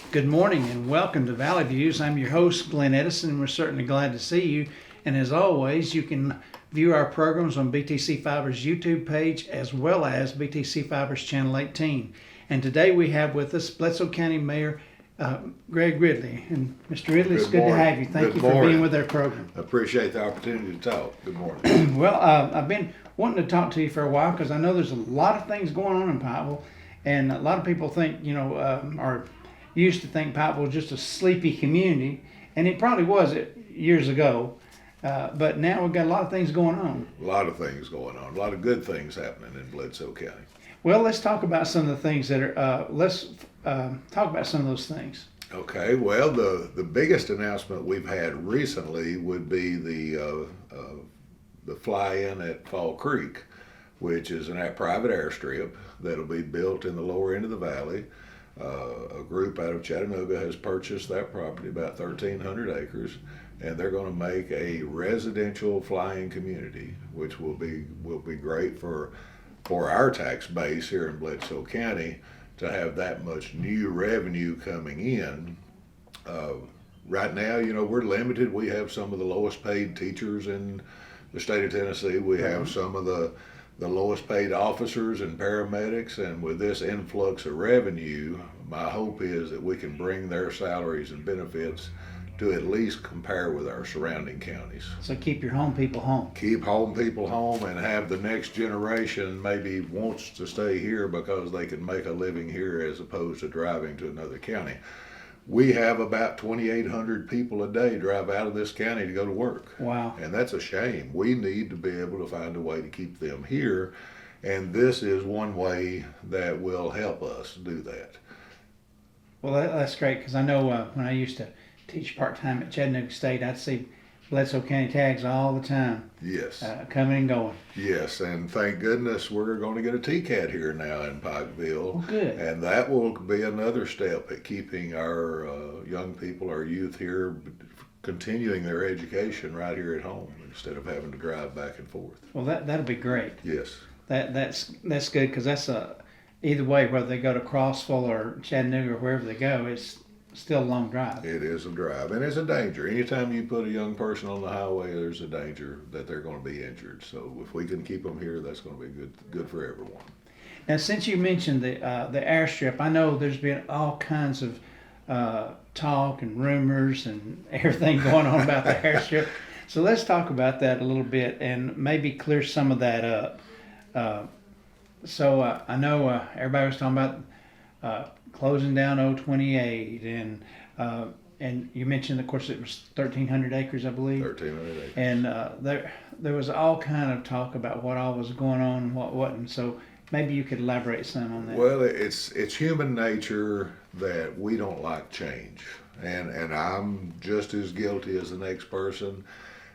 Good morning and welcome to Valley Views. I'm your host, Glenn Edison, and we're certainly glad to see you. And as always, you can view our programs on BTC Fiber's YouTube page as well as BTC Fiber's Channel 18. And today we have with us Bledsoe County Mayor Gregg Ridley. And Mr. Ridley, it's good to have you. Thank you for being with our program. I appreciate the opportunity to talk. Good morning. Well, I've been wanting to talk to you for a while because I know there's a lot of things going on in Pikeville, and a lot of people think, or used to think Pikeville was just a sleepy community, and it probably was years ago. But now we've got a lot of things going on. A lot of things going on. A lot of good things happening in Bledsoe County. Well, let's talk about some of the things that are. Let's talk about some of those things. Okay. Well, the biggest announcement we've had recently would be the fly-in at Fall Creek, which is a private airstrip that'll be built in the lower end of the valley. A group out of Chattanooga has purchased that property, about 1,300 acres, and they're going to make a residential flying community, which will be great for our tax base here in Bledsoe County to have that much new revenue coming in. Right now, we're limited. We have some of the lowest paid teachers in the state of Tennessee. We have some of the lowest paid officers and paramedics, and with this influx of revenue, my hope is that we can bring their salaries and benefits to at least compare with our surrounding counties. So keep your home people home. Keep home people home and have the next generation maybe wants to stay here because they can make a living here as opposed to driving to another county. We have about 2,800 people a day drive out of this county to go to work. Wow. And that's a shame. We need to be able to find a way to keep them here, and this is one way that will help us do that. Well, that's great, because I know when I used to teach part-time at Chattanooga State, I'd see Bledsoe County tags all the time. Yes. Coming and going. Yes, and thank goodness we're going to get a TCAT here now in Pikeville. Well, good. And that will be another step at keeping our young people, our youth here, continuing their education right here at home instead of having to drive back and forth. Well, that'll be great. Yes. That's good, because that's either way, whether they go to Crossville or Chattanooga or wherever they go, it's still a long drive. It is a drive, and it's a danger. Anytime you put a young person on the highway, there's a danger that they're going to be injured. So if we can keep them here, that's going to be good for everyone. Now, since you mentioned the airstrip, I know there's been all kinds of talk and rumors and everything going on about the airstrip. So let's talk about that a little bit and maybe clear some of that up. I know everybody was talking about closing down 028, and you mentioned, of course, it was 1,300 acres, I believe. 1,300 acres. And there was all kind of talk about what all was going on and what wasn't. So maybe you could elaborate some on that. Well, it's human nature that we don't like change, and I'm just as guilty as the next person.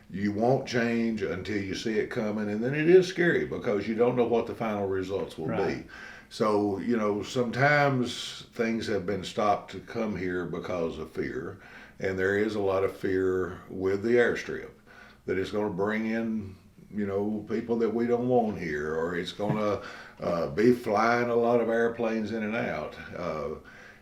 You won't change until you see it coming, and then it is scary because you don't know what the final results will be. So, sometimes things have been stopped to come here because of fear, and there is a lot of fear with the airstrip that it's going to bring in, people that we don't want here, or it's going to be flying a lot of airplanes in and out.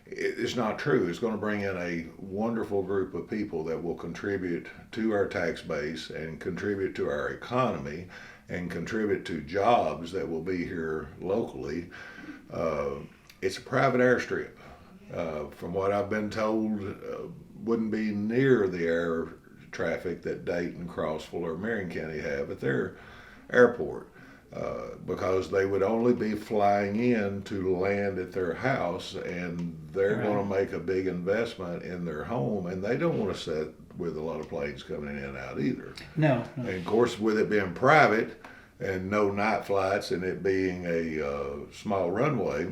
It's not true. It's going to bring in a wonderful group of people that will contribute to our tax base and contribute to our economy and contribute to jobs that will be here locally. It's a private airstrip. From what I've been told, wouldn't be near the air traffic that Dayton, Crossville, or Marion County have at their airport, because they would only be flying in to land at their house, and they're going to make a big investment in their home, and they don't want to sit with a lot of planes coming in and out either. No. And of course, with it being private and no night flights and it being a small runway,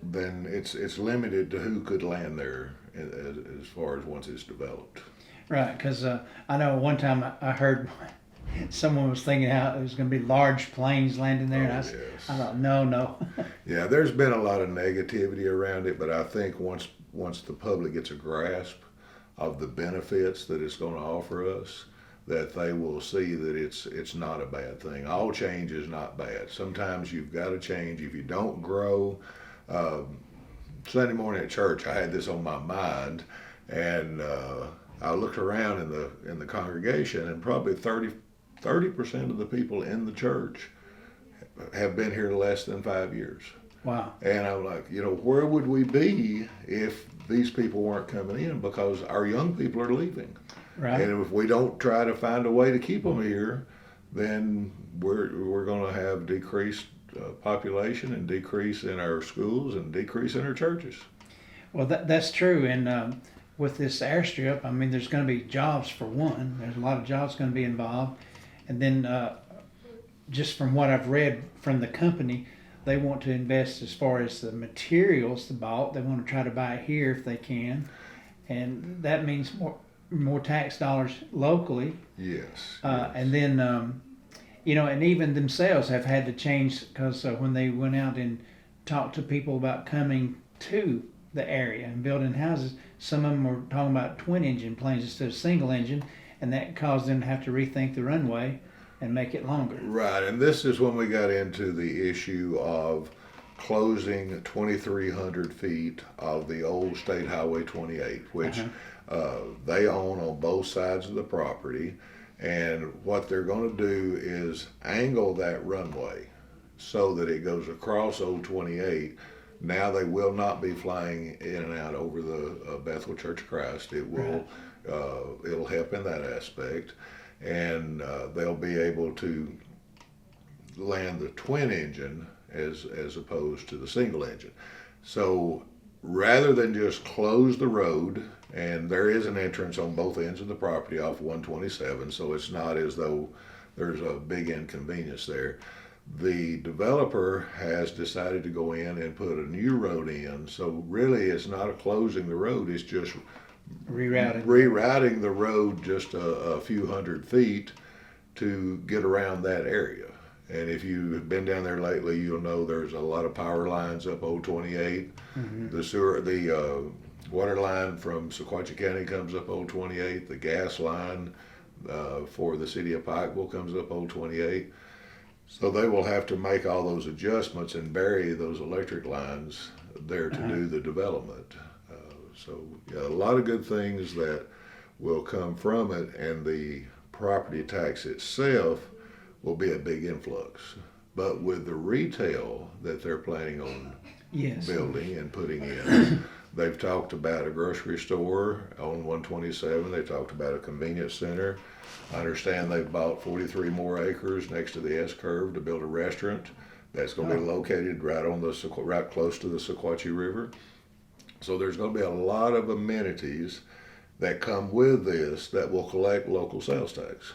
then it's limited to who could land there as far as once it's developed. Right, because I know one time I heard someone was thinking how it was going to be large planes landing there, and I thought, no. Yeah, there's been a lot of negativity around it, but I think once the public gets a grasp of the benefits that it's going to offer us, that they will see that it's not a bad thing. All change is not bad. Sometimes you've got to change. If you don't grow, Sunday morning at church, I had this on my mind, and I looked around in the congregation, and probably 30% of the people in the church have been here less than 5 years. Wow. And I'm like, where would we be if these people weren't coming in? Because our young people are leaving. Right. And if we don't try to find a way to keep them here, then we're going to have decreased population and decrease in our schools and decrease in our churches. Well, that's true. And with this airstrip, I mean, there's going to be jobs for one. There's a lot of jobs going to be involved. And then just from what I've read from the company, they want to invest as far as the materials to buy. They want to try to buy it here if they can. And that means more tax dollars locally. Yes. And then, and even themselves have had to change because when they went out and talked to people about coming to the area and building houses, some of them were talking about twin engine planes instead of single engine, and that caused them to have to rethink the runway and make it longer. Right, and this is when we got into the issue of closing 2,300 feet of the old State Highway 28, which they own on both sides of the property. And what they're going to do is angle that runway so that it goes across Old 28. Now they will not be flying in and out over the Bethel Church of Christ. It will, it'll help in that aspect, and they'll be able to land the twin engine as opposed to the single engine. So rather than just close the road, and there is an entrance on both ends of the property off 127, so it's not as though there's a big inconvenience there. The developer has decided to go in and put a new road in, so really it's not a closing the road, it's just rerouting the road just a few hundred feet to get around that area. And if you've been down there lately, you'll know there's a lot of power lines up Old 28. The water line from Sequatchie County comes up Old 28. The gas line for the city of Pikeville comes up Old 28. So they will have to make all those adjustments and bury those electric lines there to do the development. So a lot of good things that will come from it, and the property tax itself will be a big influx. But with the retail that they're planning on building and putting in, they've talked about a grocery store on 127. They talked about a convenience center. I understand they've bought 43 more acres next to the S-curve to build a restaurant that's going to be located right close to the Sequatchie River. So there's going to be a lot of amenities that come with this that will collect local sales tax.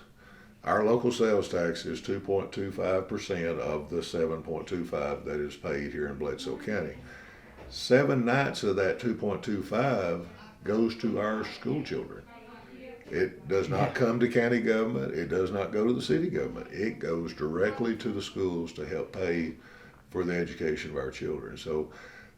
Our local sales tax is 2.25% of the 7.25 that is paid here in Bledsoe County. 7/9 of that 2.25 goes to our school children. It does not come to county government. It does not go to the city government. It goes directly to the schools to help pay for the education of our children. So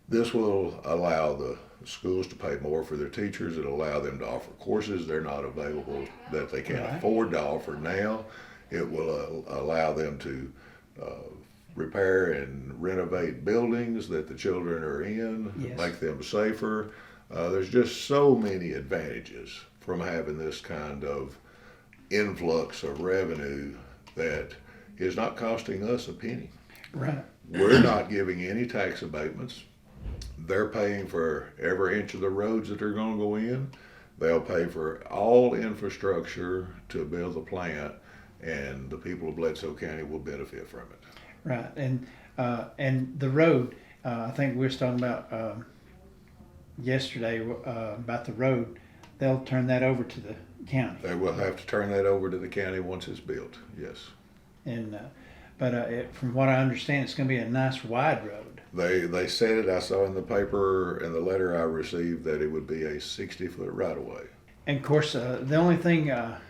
this will allow the schools to pay more for their teachers. It'll allow them to offer courses they're not available, that they can't afford to offer now. It will allow them to repair and renovate buildings that the children are in, make them safer. There's just so many advantages from having this kind of influx of revenue that is not costing us a penny. Right. We're not giving any tax abatements. They're paying for every inch of the roads that are going to go in. They'll pay for all infrastructure to build the plant, and the people of Bledsoe County will benefit from it. Right, and the road, I think we were talking about yesterday about the road. They'll turn that over to the county. They will have to turn that over to the county once it's built, yes. And from what I understand, it's going to be a nice wide road. They said it, I saw in the paper and the letter I received, that it would be a 60-foot right-of-way. And of course, the only thing, at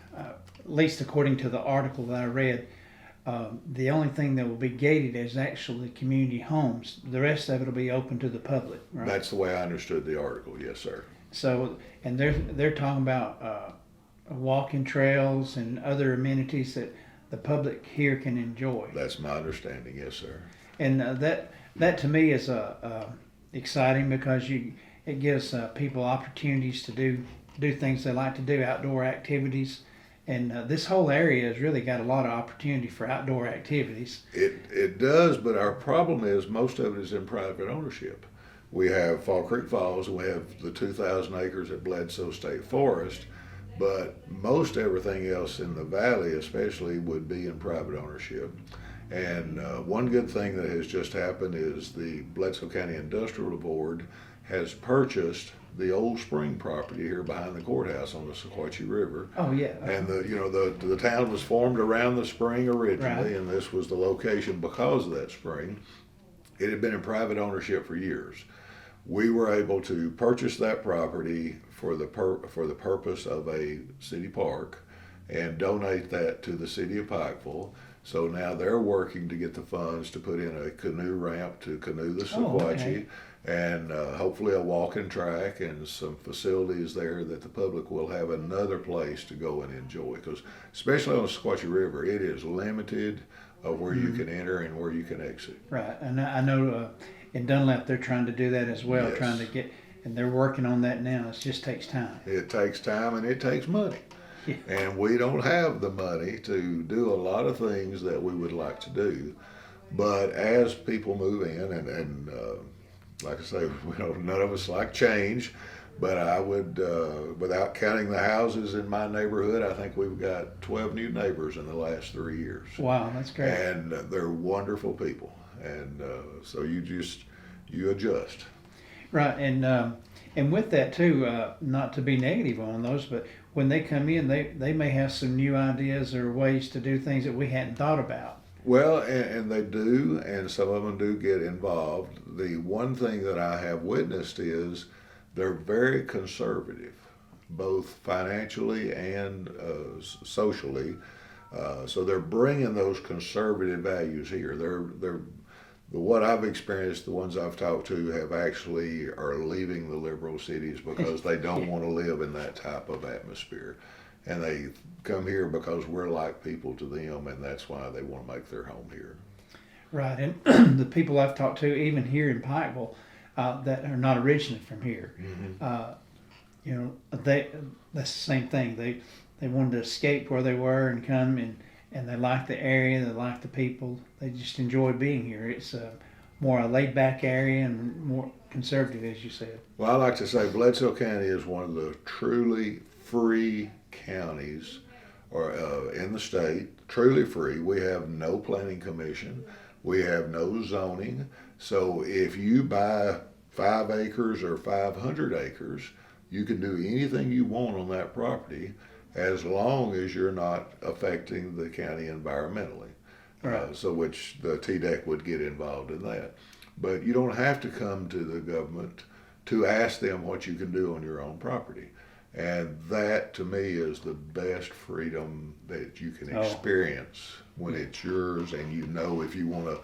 least according to the article that I read, the only thing that will be gated is actually community homes. The rest of it will be open to the public, right? That's the way I understood the article, yes, sir. So, and they're talking about walking trails and other amenities that the public here can enjoy. That's my understanding, yes, sir. And that to me is exciting because it gives people opportunities to do things they like to do, outdoor activities. And this whole area has really got a lot of opportunity for outdoor activities. It does, but our problem is most of it is in private ownership. We have Fall Creek Falls, and we have the 2,000 acres at Bledsoe State Forest, but most everything else in the valley, especially, would be in private ownership. And one good thing that has just happened is the Bledsoe County Industrial Board has purchased the old spring property here behind the courthouse on the Sequatchie River. Oh yeah. And the town was formed around the spring originally, Right. and this was the location because of that spring. It had been in private ownership for years. We were able to purchase that property for the purpose of a city park and donate that to the city of Pikeville. So now they're working to get the funds to put in a canoe ramp to canoe the Sequatchie. Oh, okay. And hopefully a walking track and some facilities there that the public will have another place to go and enjoy. Because especially on the Sequatchie River, it is limited of where you can enter and where you can exit. Right, and I know in Dunlap they're trying to do that as well, Yes. trying to get, and they're working on that now. It just takes time. It takes time and it takes money. Yeah. And we don't have the money to do a lot of things that we would like to do. But as people move in, and like I say, none of us like change, but I would, without counting the houses in my neighborhood, I think we've got 12 new neighbors in the last 3 years. Wow, that's great. And they're wonderful people. And so you adjust. Right, and with that too, not to be negative on those, but when they come in, they may have some new ideas or ways to do things that we hadn't thought about. Well, and they do, and some of them do get involved. The one thing that I have witnessed is they're very conservative, both financially and socially. So they're bringing those conservative values here. They're what I've experienced, the ones I've talked to have actually are leaving the liberal cities because they don't want to live in that type of atmosphere. And they come here because we're like people to them, and that's why they want to make their home here. Right, and the people I've talked to, even here in Pikeville, that are not originally from here, that's the same thing. They wanted to escape where they were and come and they like the area, they like the people, they just enjoy being here. It's more a laid back area and more conservative, as you said. Well, I like to say Bledsoe County is one of the truly free counties in the state, truly free. We have no planning commission. We have no zoning. So if you buy 5 acres or 500 acres, you can do anything you want on that property as long as you're not affecting the county environmentally. Right. So which the TDEC would get involved in that. But you don't have to come to the government to ask them what you can do on your own property. And that, to me, is the best freedom that you can experience when it's yours, and you know if you want to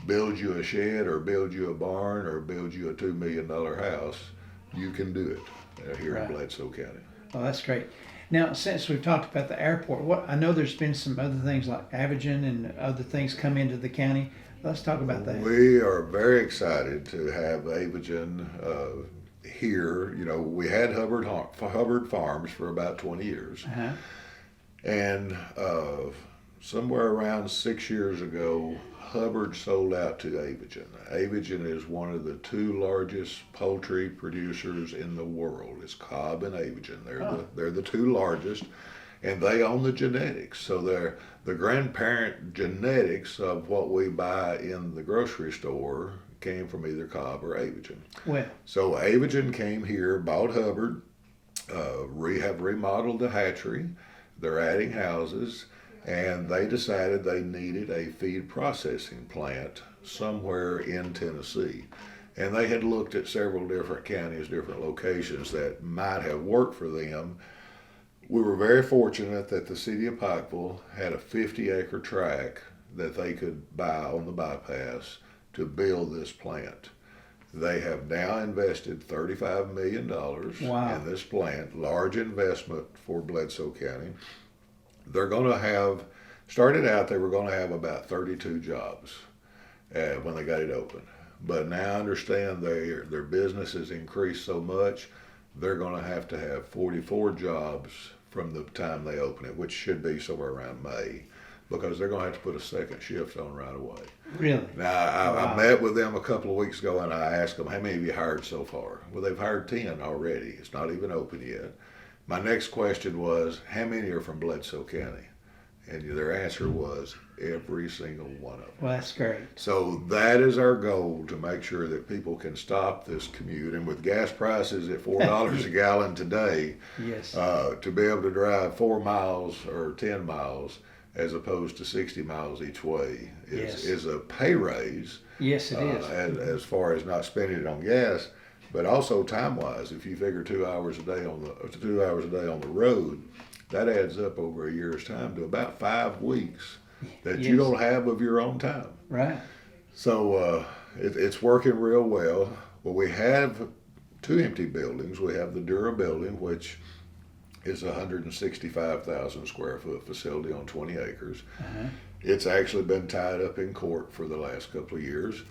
build you a shed or build you a barn or build you a $2 million house, you can do it here in Bledsoe County. Well, that's great. Now, since we've talked about the airport, I know there's been some other things like Avagen and other things come into the county. Let's talk about that. We are very excited to have Avagen here. We had Hubbard Farms for about 20 years. Uh-huh. And somewhere around 6 years ago, Hubbard sold out to Avagen. Avagen is one of the 2 largest poultry producers in the world. It's Cobb and Avagen. They're the 2 largest, and they own the genetics. So they're the grandparent genetics of what we buy in the grocery store came from either Cobb or Avagen. Well, So Avagen came here, bought Hubbard, have remodeled the hatchery. They're adding houses. And they decided they needed a feed processing plant somewhere in Tennessee. And they had looked at several different counties, different locations that might have worked for them. We were very fortunate that the city of Pikeville had a 50-acre tract that they could buy on the bypass to build this plant. They have now invested $35 million in this plant, large investment for Bledsoe County. They're going to have, started out, they were going to have about 32 jobs when they got it open. but now understand their business has increased so much, they're going to have 44 jobs from the time they open it, which should be somewhere around May, because they're going to have to put a second shift on right away. Really? Now, I met with them a couple of weeks ago, and I asked them, how many have you hired so far? Well, they've hired 10 already. It's not even open yet. My next question was, how many are from Bledsoe County? And their answer was every single one of them. Well, that's great. So that is our goal, to make sure that people can stop this commute. And with gas prices at $4 a gallon today, Yes. To be able to drive 4 miles or 10 miles as opposed to 60 miles each way is a pay raise. Yes, it is. As far as not spending it on gas, but also time-wise. If you figure 2 hours a day on the road, that adds up over a year's time to about 5 weeks that you don't have of your own time. Right. So it's working real well. Well, we have 2 empty buildings. We have the Dura building, which is a 165,000 square foot facility on 20 acres. Uh-huh. It's actually been tied up in court for the last couple of years.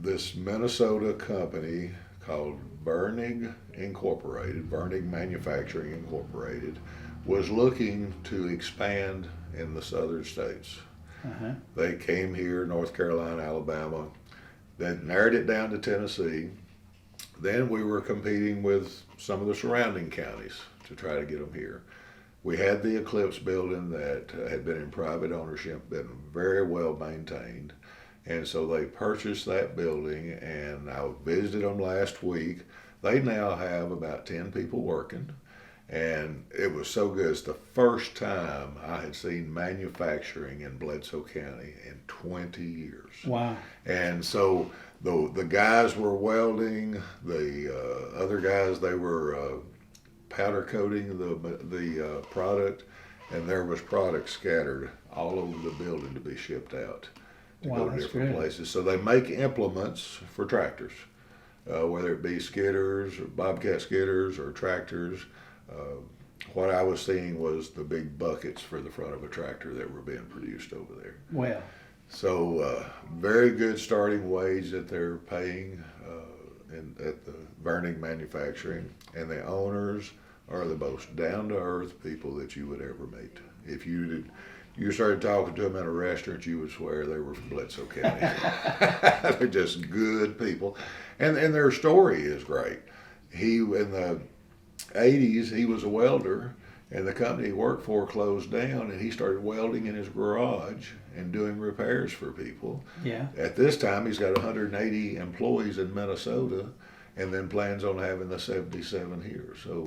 This Minnesota company called Burning Manufacturing Incorporated, was looking to expand in the southern states. Uh-huh. They came here, North Carolina, Alabama. They narrowed it down to Tennessee. Then we were competing with some of the surrounding counties to try to get them here. We had the Eclipse building that had been in private ownership, been very well maintained. And so they purchased that building, and I visited them last week. They now have about 10 people working, and it was so good. It's the first time I had seen manufacturing in Bledsoe County in 20 years. Wow. And so the guys were welding, the other guys, they were powder coating the product, and there was product scattered all over the building to be shipped out to go to different places. So they make implements for tractors, whether it be skidders or bobcat skidders or tractors. What I was seeing was the big buckets for the front of a tractor that were being produced over there. Well. So very good starting wage that they're paying at the Burning Manufacturing, and the owners are the most down-to-earth people that you would ever meet. If you started talking to them in a restaurant, you would swear they were from Bledsoe County. They're just good people. And their story is great. In the 80s, he was a welder, and the company he worked for closed down, and he started welding in his garage and doing repairs for people. Yeah. At this time, he's got 180 employees in Minnesota, and then plans on having the 77 here. So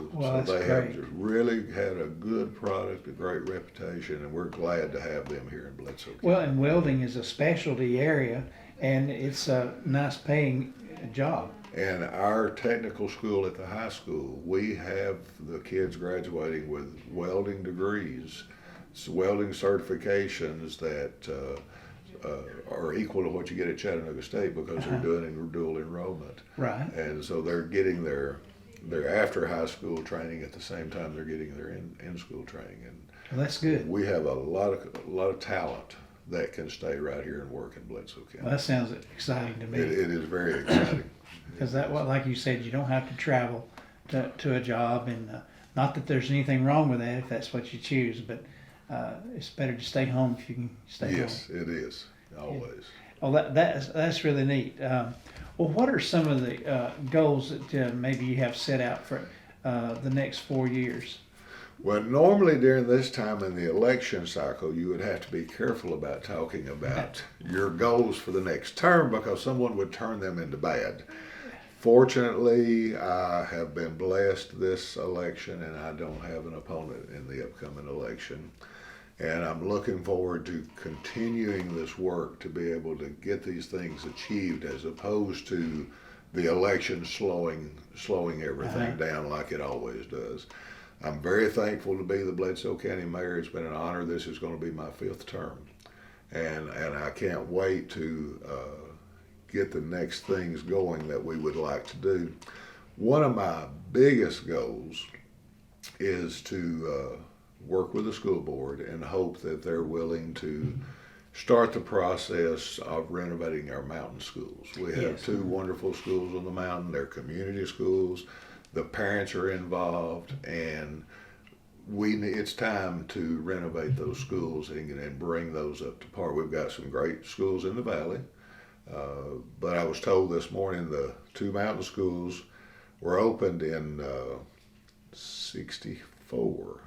they have just really had a good product, a great reputation, and we're glad to have them here in Bledsoe County. Well, and welding is a specialty area, and it's a nice paying job. And our technical school at the high school, we have the kids graduating with welding degrees, welding certifications that are equal to what you get at Chattanooga State, because they're doing dual enrollment. Right. And so they're getting their after high school training at the same time they're getting their in school training. And well, that's good. we have a lot of talent that can stay right here and work in Bledsoe County. Well, that sounds exciting to me. It is very exciting. Because like you said, you don't have to travel to a job, and not that there's anything wrong with that if that's what you choose, but it's better to stay home if you can stay home. Yes, it is, always. Well, that's really neat. Well, what are some of the goals that maybe you have set out for the next 4 years? Well, normally during this time in the election cycle, you would have to be careful about talking about your goals for the next term, because someone would turn them into bad. Fortunately, I have been blessed this election, and I don't have an opponent in the upcoming election. And I'm looking forward to continuing this work to be able to get these things achieved, as opposed to the election slowing everything down like it always does. I'm very thankful to be the Bledsoe County Mayor. It's been an honor. This is going to be my 5th term. And I can't wait to get the next things going that we would like to do. One of my biggest goals is to work with the school board and hope that they're willing to start the process of renovating our mountain schools. We have Yes. two wonderful schools on the mountain. They're community schools. The parents are involved, and it's time to renovate those schools and bring those up to par. We've got some great schools in the valley, but I was told this morning the two mountain schools were opened in 64.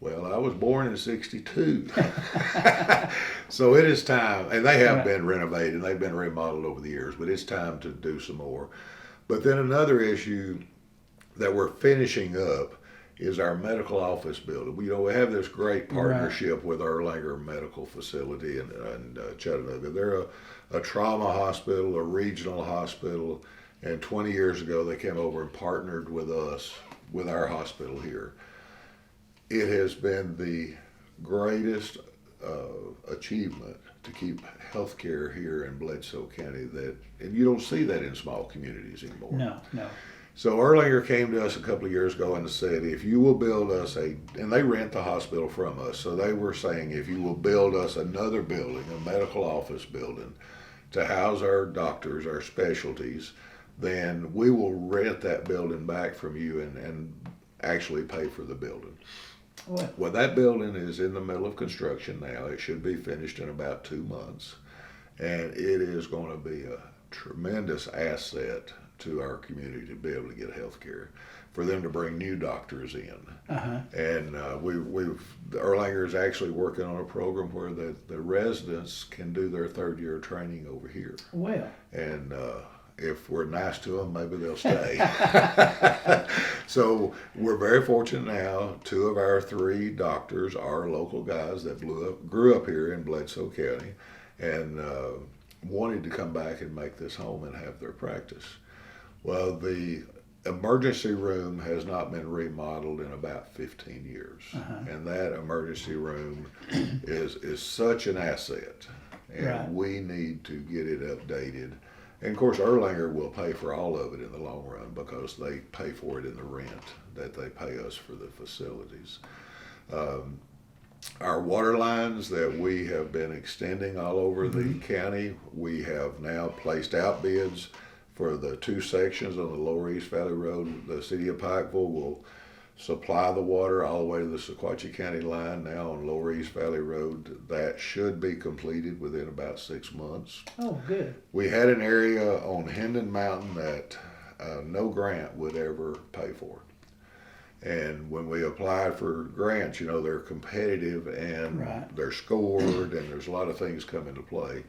Well, I was born in 62. So it is time, and they have been renovated, they've been remodeled over the years, but it's time to do some more. But then another issue that we're finishing up is our medical office building. We have this great partnership with Erlanger Medical Facility in Chattanooga. They're a trauma hospital, a regional hospital, and 20 years ago they came over and partnered with us, with our hospital here. It has been the greatest achievement to keep healthcare here in Bledsoe County and you don't see that in small communities anymore. No. So Erlanger came to us a couple of years ago and said, if you will build us and they rent the hospital from us, so they were saying, if you will build us another building, a medical office building, to house our doctors, our specialties, then we will rent that building back from you and actually pay for the building. Well, that building is in the middle of construction now. It should be finished in about 2 months. And it is going to be a tremendous asset to our community to be able to get health care, for them to bring new doctors in. And Erlanger is actually working on a program where the residents can do their third year training over here. Well. And if we're nice to them, maybe they'll stay. So we're very fortunate now. 2 of our 3 doctors are local guys that grew up here in Bledsoe County and wanted to come back and make this home and have their practice. Well, the emergency room has not been remodeled in about 15 years. And that emergency room is such an asset. And we need to get it updated. And of course, Erlanger will pay for all of it in the long run because they pay for it in the rent that they pay us for the facilities. Our water lines that we have been extending all over the county, we have now placed out bids for the 2 sections on the Lower East Valley Road. The city of Pikeville will supply the water all the way to the Sequatchie County line now on Lower East Valley Road. That should be completed within about 6 months. Oh, good. We had an area on Hendon Mountain that no grant would ever pay for. And when we applied for grants, they're competitive and they're scored and there's a lot of things come into play.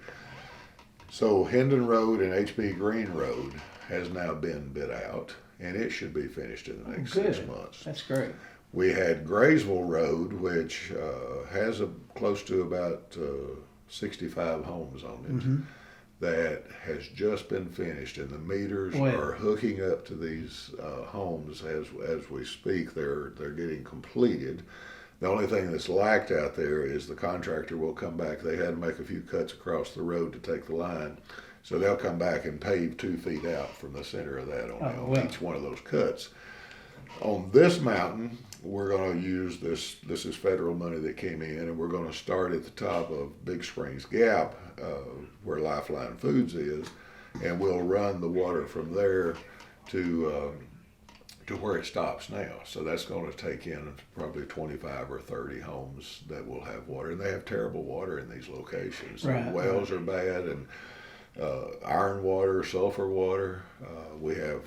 So Hendon Road and H.B. Green Road has now been bid out, and it should be finished in the next 6 months. That's great. We had Graysville Road, which has close to about 65 homes on it, that has just been finished, and the meters are hooking up to these homes as we speak. They're getting completed. The only thing that's lacked out there is the contractor will come back. They had to make a few cuts across the road to take the line. So they'll come back and pave 2 feet out from the center of that on each one of those cuts. On this mountain, we're going to use this is federal money that came in, and we're going to start at the top of Big Springs Gap, where Lifeline Foods is, and we'll run the water from there to where it stops now. So that's going to take in probably 25 or 30 homes that will have water. And they have terrible water in these locations. The wells are bad, and iron water, sulfur water. We have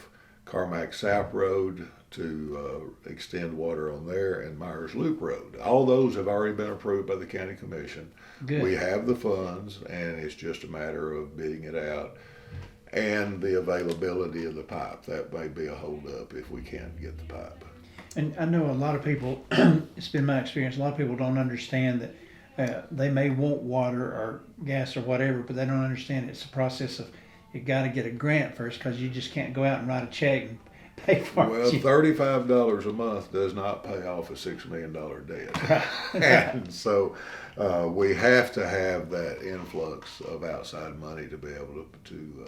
Carmack Sap Road to extend water on there, and Myers Loop Road. All those have already been approved by the county commission. Good. We have the funds, and it's just a matter of bidding it out. And the availability of the pipe. That may be a holdup if we can't get the pipe. And I know a lot of people, it's been my experience, a lot of people don't understand that they may want water or gas or whatever, but they don't understand it's a process of you got to get a grant first, because you just can't go out and write a check and pay for it. Well, $35 a month does not pay off a $6 million debt. And so we have to have that influx of outside money to be able to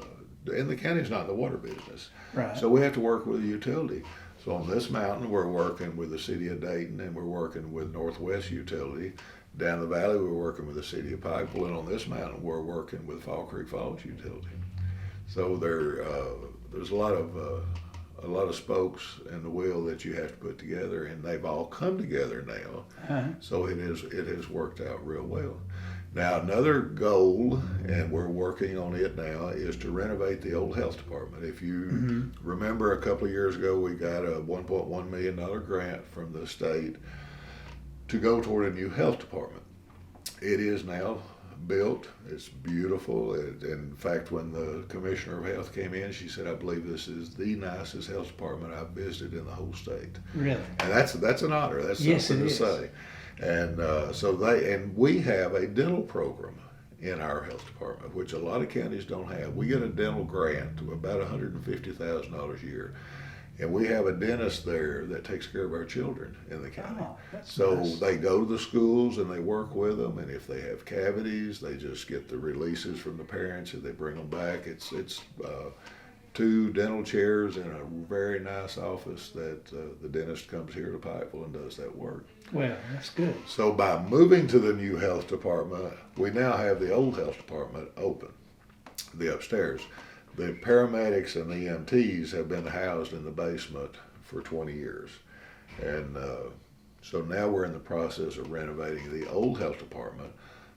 and the county's not in the water business. So we have to work with the utility. So on this mountain, we're working with the city of Dayton, and we're working with Northwest Utility, Down the valley, we're working with the city of Pikeville, and on this mountain, we're working with Fall Creek Falls Utility. So there's a lot of spokes in the wheel that you have to put together, and they've all come together now. So it has worked out real well. Now another goal, and we're working on it now, is to renovate the old health department. If you remember, a couple of years ago, we got a $1.1 million grant from the state to go toward a new health department. It is now built. It's beautiful. In fact, when the commissioner of health came in, she said, "I believe this is the nicest health department I've visited in the whole state." Really? And that's an honor. That's Yes, something it to is. say. And we have a dental program in our health department, which a lot of counties don't have. We get a dental grant of about $150,000 a year. And we have a dentist there that takes care of our children in the county. Oh, that's So nice. they go to the schools and they work with them. And if they have cavities, they just get the releases from the parents and they bring them back. It's 2 dental chairs and a very nice office that the dentist comes here to Pikeville and does that work. Well, that's good. So by moving to the new health department, we now have the old health department open, the upstairs. The paramedics and the EMTs have been housed in the basement for 20 years. And so now we're in the process of renovating the old health department,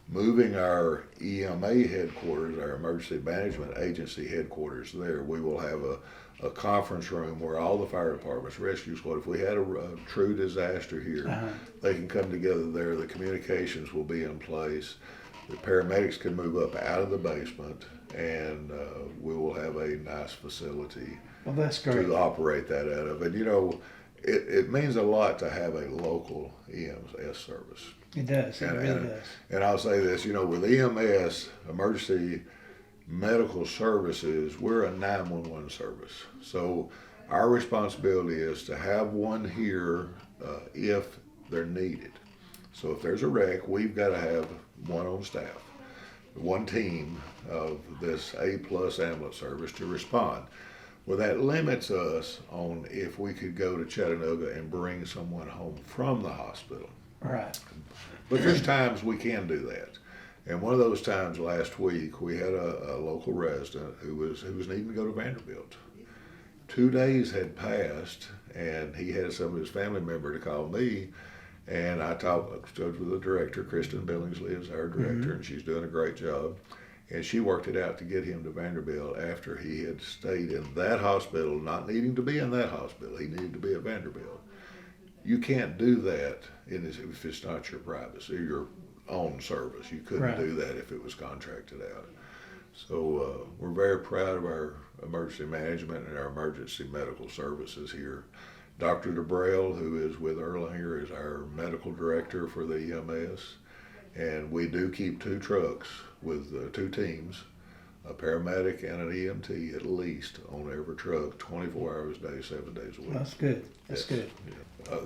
moving our EMA headquarters, our emergency management agency headquarters there. We will have a conference room where all the fire departments, rescue squad, if we had a true disaster here, they can come together there. The communications will be in place. The paramedics can move up out of the basement, and we will have a nice facility Well, that's great. to operate that out of. And you know, it means a lot to have a local EMS service. It does. It really does. And I'll say this, you know, with EMS, emergency medical services, we're a 911 service. So our responsibility is to have one here if they're needed. So if there's a wreck, we've got to have one on staff, one team of this A-plus ambulance service to respond. Well, that limits us on if we could go to Chattanooga and bring someone home from the hospital. Right. But there's times we can do that. And one of those times last week, we had a local resident who was needing to go to Vanderbilt. 2 days had passed, and he had some of his family member to call me. And I talked with the director. Kristen Billingsley is our director, and she's doing a great job. And she worked it out to get him to Vanderbilt after he had stayed in that hospital, not needing to be in that hospital. He needed to be at Vanderbilt. You can't do that if it's not your privacy, your own service. You couldn't do that if it was contracted out. So we're very proud of our emergency management and our emergency medical services here. Dr. DeBrail, who is with Erlanger, is our medical director for the EMS. And we do keep 2 trucks with 2 teams, a paramedic and an EMT at least on every truck, 24 hours a day, 7 days a week. That's good. That's good. Yeah.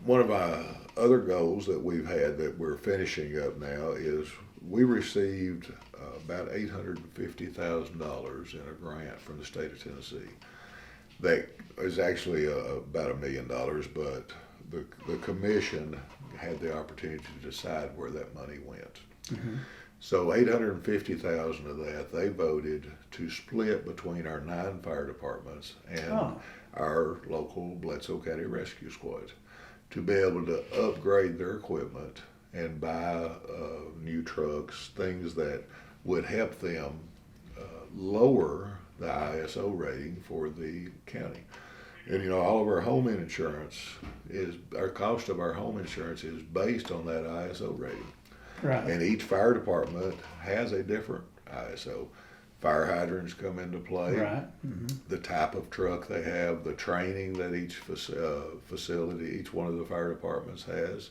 One of our other goals that we've had that we're finishing up now is we received about $850,000 in a grant from the state of Tennessee. That is actually about $1 million, but the commission had the opportunity to decide where that money went. So $850,000 of that they voted to split between our 9 fire departments and our local Bledsoe County Rescue Squad to be able to upgrade their equipment and buy new trucks, things that would help them lower the ISO rating for the county. And you know, all of our home insurance our cost of our home insurance is based on that ISO rating. Right. And each fire department has a different ISO. Fire hydrants come into play. Right. The type of truck they have, the training that each facility, each one of the fire departments has.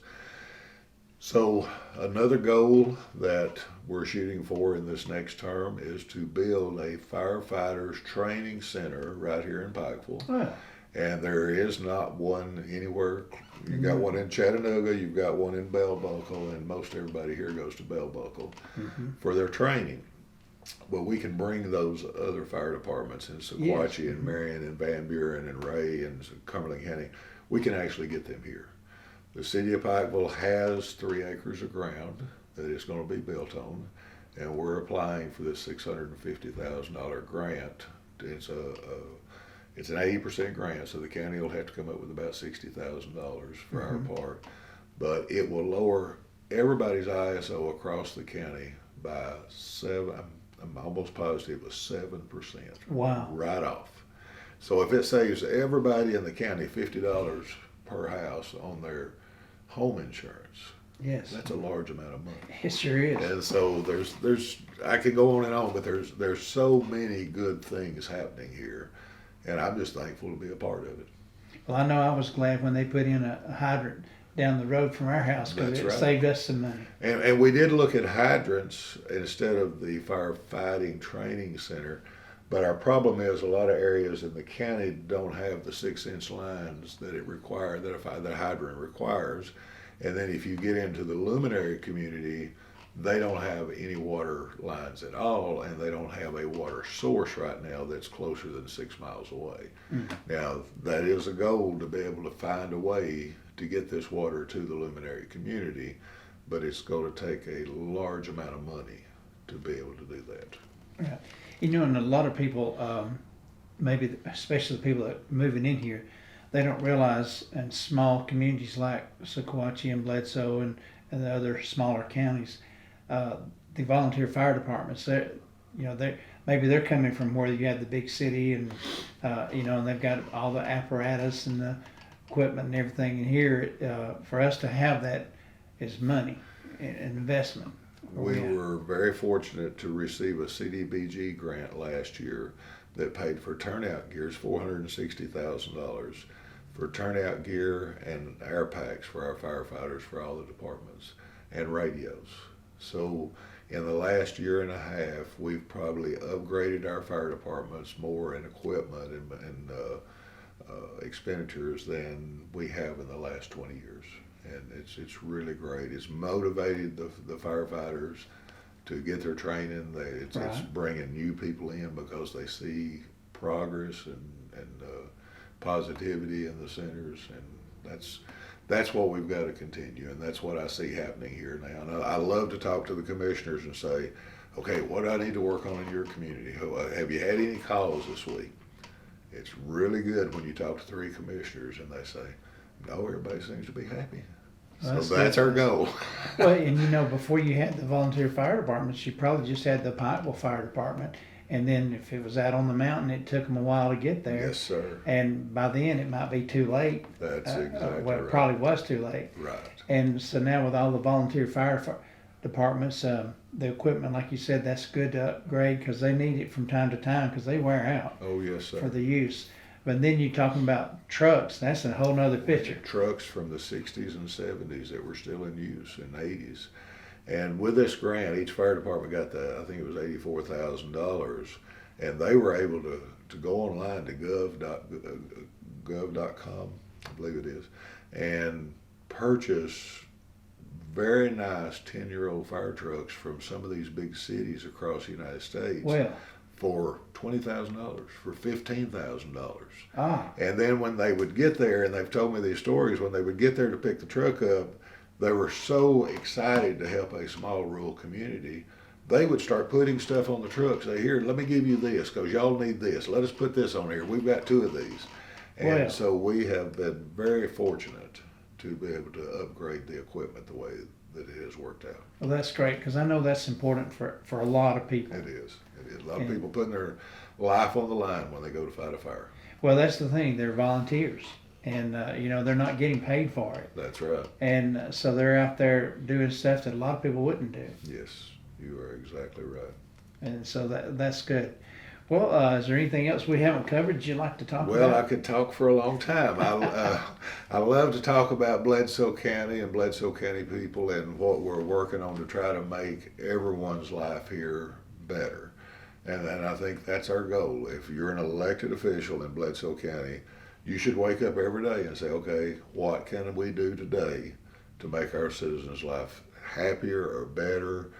So another goal that we're shooting for in this next term is to build a firefighters training center right here in Pikeville. Well, And there is not one anywhere. You've got one in Chattanooga, you've got one in Bell Buckle, and most everybody here goes to Bell Buckle for their training. But we can bring those other fire departments in Sequatchie and Marion and Van Buren and Ray and Cumberland County. We can actually get them here. The city of Pikeville has 3 acres of ground that it's going to be built on, and we're applying for this $650,000 grant. It's an 80% grant, so the county will have to come up with about $60,000 for our part, but it will lower everybody's ISO across the county by 7. I'm almost positive it was 7%. Wow. Right off. So if it saves everybody in the county $50 per house on their home insurance, yes, that's a large amount of money. It sure is. And so there's I could go on and on, but there's so many good things happening here, and I'm just thankful to be a part of it. Well, I know I was glad when they put in a hydrant down the road from our house because it saved us some money. And we did look at hydrants instead of the firefighting training center, but our problem is a lot of areas in the county don't have the 6-inch lines that that a hydrant requires. And then if you get into the luminary community, they don't have any water lines at all, and they don't have a water source right now that's closer than 6 miles away. Now, that is a goal to be able to find a way to get this water to the luminary community, but it's going to take a large amount of money to be able to do that. Yeah. You know, and a lot of people, maybe especially the people that are moving in here, they don't realize in small communities like Sequatchie and Bledsoe and the other smaller counties, the volunteer fire departments, maybe they're coming from where you have the big city and and they've got all the apparatus and the equipment and everything. And here, for us to have that is money and investment. We were very fortunate to receive a CDBG grant last year that paid for turnout gear, $460,000 for turnout gear and air packs for our firefighters for all the departments and radios. So in the last year and a half, we've probably upgraded our fire departments more in equipment and expenditures than we have in the last 20 years. And it's really great. It's motivated the firefighters to get their training. It's bringing new people in because they see progress and positivity in the centers, and that's what we've got to continue, and that's what I see happening here now. And I love to talk to the commissioners and say, okay, what do I need to work on in your community? Have you had any calls this week? It's really good when you talk to 3 commissioners and they say, no, everybody seems to be happy. So that's our goal. Well, and before you had the volunteer fire departments, you probably just had the Pikeville Fire Department. And then if it was out on the mountain, it took them a while to get there. Yes, sir. And by then it might be too late. That's exactly well, it right. probably was too late. Right. And so now with all the volunteer fire departments, the equipment, like you said, that's good to upgrade because they need it from time to time because they wear out. Oh, yes, sir. For the use. But then you're talking about trucks. That's a whole nother picture. Trucks from the 60s and 70s that were still in use in the 80s. And with this grant, each fire department got I think it was $84,000, and they were able to go online to gov.com, I believe it is, and purchase very nice 10-year-old fire trucks from some of these big cities across the United States. Well, for $20,000, for $15,000. Ah. And then when they would get there, and they've told me these stories, when they would get there to pick the truck up, they were so excited to help a small rural community. They would start putting stuff on the truck, say, here, let me give you this, because y'all need this. Let us put this on here. We've got 2 of these. And so we have been very fortunate to be able to upgrade the equipment the way that it has worked out. Well, that's great, because I know that's important for a lot of people. It is. It is. A lot of people putting their life on the line when they go to fight a fire. Well, that's the thing. They're volunteers, and they're not getting paid for it. That's right. And so they're out there doing stuff that a lot of people wouldn't do. Yes, you are exactly right. And so that's good. Well, is there anything else we haven't covered you'd like to talk about? Well, I could talk for a long time. I love to talk about Bledsoe County and Bledsoe County people and what we're working on to try to make everyone's life here better. And I think that's our goal. If you're an elected official in Bledsoe County, you should wake up every day and say, okay, what can we do today to make our citizens' life happier or better,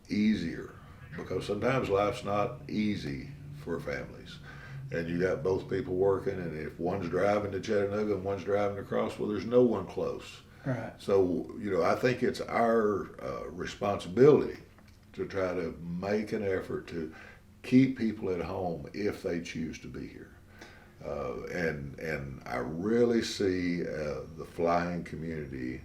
easier? Because sometimes life's not easy for families. and you got both people working, and if one's driving to Chattanooga and one's driving across, well, there's no one close. Right. So, I think it's our responsibility to try to make an effort to keep people at home if they choose to be here. And I really see the flying community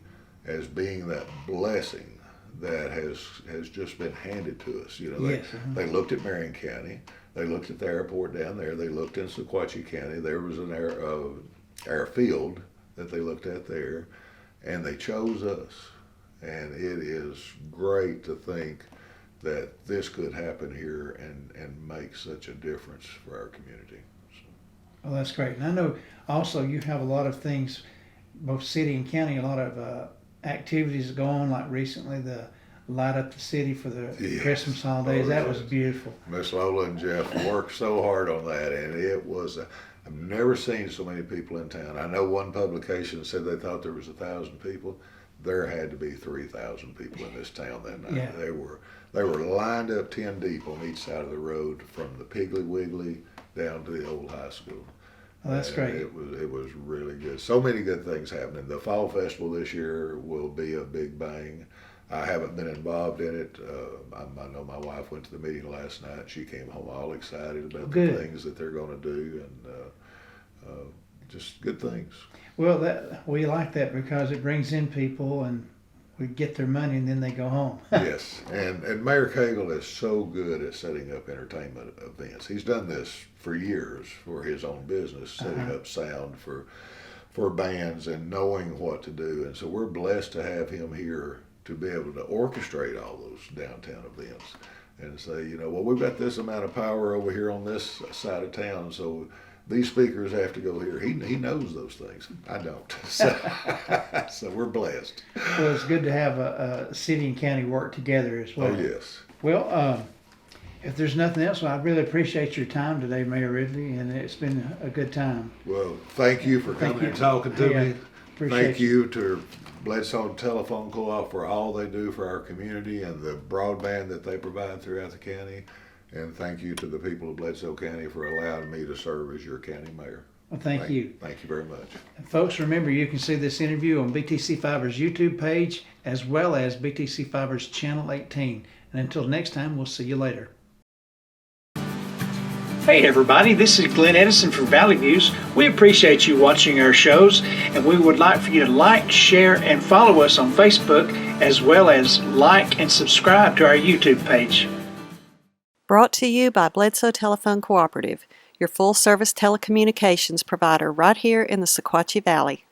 as being that blessing that has just been handed to us. Yes. They looked at Marion County, they looked at the airport down there, they looked in Sequatchie County. There was an airfield that they looked at there, and they chose us. And it is great to think that this could happen here and make such a difference for our community. Well, that's great. And I know also you have a lot of things, both city and county, a lot of activities go on, like recently the light up the city for the Christmas holidays. That was beautiful. Miss Lola and Jeff worked so hard on that, and it was, I've never seen so many people in town. I know one publication said they thought there was 1,000 people. There had to be 3,000 people in this town that night. Yeah. They were lined up 10 deep on each side of the road from the Piggly Wiggly down to the old high school. Oh, that's great. It was really good. So many good things happening. The Fall Festival this year will be a big bang. I haven't been involved in it. I know my wife went to the meeting last night. She came home all excited about the things that they're going to do, and just good things. Well, we like that because it brings in people and we get their money and then they go home. Yes, and Mayor Cagle is so good at setting up entertainment events. He's done this for years for his own business, setting up sound for bands and knowing what to do. And so we're blessed to have him here to be able to orchestrate all those downtown events and say, well, we've got this amount of power over here on this side of town, so these speakers have to go here. He knows those things. I don't. So we're blessed. Well, it's good to have a city and county work together as well. Oh, yes. Well, if there's nothing else, I really appreciate your time today, Mayor Ridley, and it's been a good time. Well, thank you for coming and talking to me. Thank you to Bledsoe Telephone Co-op for all they do for our community and the broadband that they provide throughout the county. And thank you to the people of Bledsoe County for allowing me to serve as your county mayor. Well, thank you. Thank you very much. And folks, remember you can see this interview on BTC Fiber's YouTube page as well as BTC Fiber's Channel 18. And until next time, we'll see you later. Hey everybody, this is Glenn Edison from Valley Views. We appreciate you watching our shows, and we would like for you to like, share, and follow us on Facebook, as well as like and subscribe to our YouTube page. Brought to you by Bledsoe Telephone Cooperative, your full-service telecommunications provider right here in the Sequatchie Valley.